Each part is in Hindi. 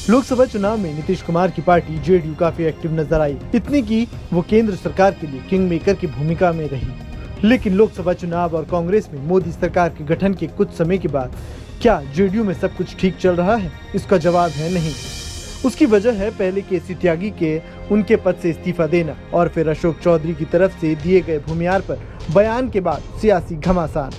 लोकसभा चुनाव में नीतीश कुमार की पार्टी जेडीयू काफी एक्टिव नजर आई, इतनी कि वो केंद्र सरकार के लिए किंग मेकर की भूमिका में रही। लेकिन लोकसभा चुनाव और कांग्रेस में मोदी सरकार के गठन के कुछ समय के बाद क्या जेडीयू में सब कुछ ठीक चल रहा है? इसका जवाब है नहीं। उसकी वजह है पहले केसी त्यागी के उनके पद से इस्तीफा देना और फिर अशोक चौधरी की तरफ से दिए गए भूमिहार पर बयान के बाद सियासी घमासान।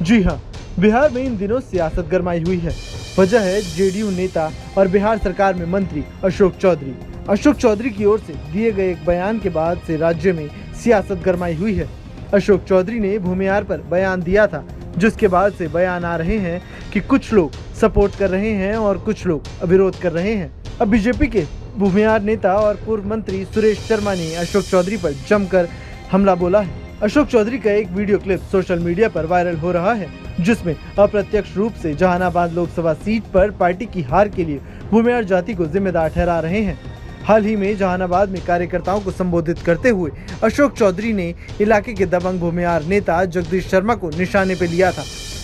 जी हाँ, बिहार में इन दिनों सियासत गरमाई हुई है। वजह है जेडीयू नेता और बिहार सरकार में मंत्री अशोक चौधरी। अशोक चौधरी की ओर से दिए गए एक बयान के बाद से राज्य में सियासत गरमाई हुई है। अशोक चौधरी ने भूमिहार पर बयान दिया था, जिसके बाद से बयान आ रहे हैं कि कुछ लोग सपोर्ट कर रहे हैं और कुछ लोग विरोध कर रहे हैं। अब बीजेपी के भूमिहार नेता और पूर्व मंत्री सुरेश शर्मा ने अशोक चौधरी पर जमकर हमला बोला है। अशोक चौधरी का एक वीडियो क्लिप सोशल मीडिया पर वायरल हो रहा है, जिसमें अप्रत्यक्ष रूप से जहानाबाद लोकसभा सीट पर पार्टी की हार के लिए भूमिहार जाति को जिम्मेदार ठहरा रहे हैं। हाल ही में जहानाबाद में कार्यकर्ताओं को संबोधित करते हुए अशोक चौधरी ने इलाके के दबंग भूमिहार नेता जगदीश शर्मा को निशाने पर लिया था।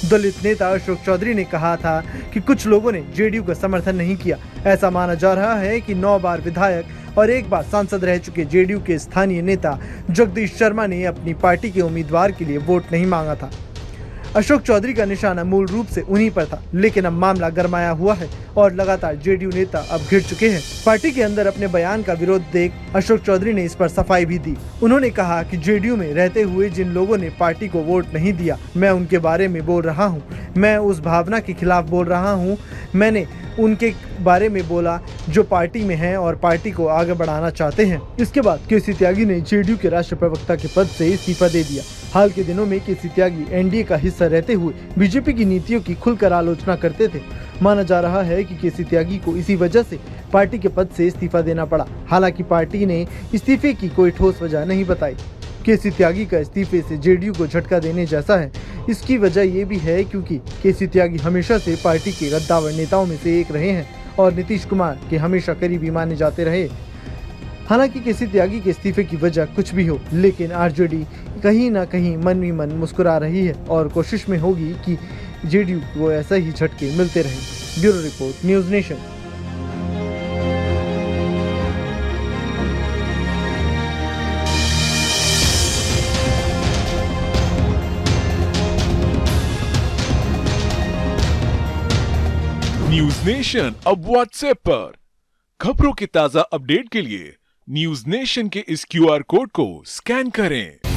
दलित नेता अशोक चौधरी ने कहा था कि कुछ लोगों ने जेडीयू का समर्थन नहीं किया। ऐसा माना जा रहा है कि 9 बार विधायक और 1 बार सांसद रह चुके जेडीयू के स्थानीय नेता जगदीश शर्मा ने अपनी पार्टी के उम्मीदवार के लिए वोट नहीं मांगा था। अशोक चौधरी का निशाना मूल रूप से उन्हीं पर था, लेकिन अब मामला गरमाया हुआ है और लगातार जेडीयू नेता अब घिर चुके हैं। पार्टी के अंदर अपने बयान का विरोध देख अशोक चौधरी ने इस पर सफाई भी दी। उन्होंने कहा कि जेडीयू में रहते हुए जिन लोगों ने पार्टी को वोट नहीं दिया, मैं उनके बारे में बोल रहा हूँ। मैं उस भावना के खिलाफ बोल रहा हूँ। मैंने उनके बारे में बोला जो पार्टी में हैं और पार्टी को आगे बढ़ाना चाहते हैं। इसके बाद केसी त्यागी ने जेडीयू के राष्ट्रीय प्रवक्ता के पद से इस्तीफा दे दिया। हाल के दिनों में केसी त्यागी एनडीए का हिस्सा रहते हुए बीजेपी की नीतियों की खुलकर आलोचना करते थे। माना जा रहा है कि केसी त्यागी को इसी वजह से पार्टी के पद से इस्तीफा देना पड़ा। हालांकि पार्टी ने इस्तीफे की कोई ठोस वजह नहीं बताई। केसी त्यागी का इस्तीफे से जेडीयू को झटका देने जैसा है। इसकी वजह ये भी है क्योंकि केसी त्यागी हमेशा से पार्टी के गद्दावर नेताओं में से एक रहे हैं और नीतीश कुमार के हमेशा करीबी माने जाते रहे। हालांकि केसी त्यागी के इस्तीफे की वजह कुछ भी हो, लेकिन आरजेडी कहीं ना कहीं मन ही मन मुस्कुरा रही है और कोशिश में होगी कि जेडीयू को ऐसा ही झटके मिलते रहे। Bureau report, news nation. News nation अब व्हाट्सएप पर खबरों के ताजा अपडेट के लिए न्यूज नेशन के इस क्यूआर कोड को स्कैन करें।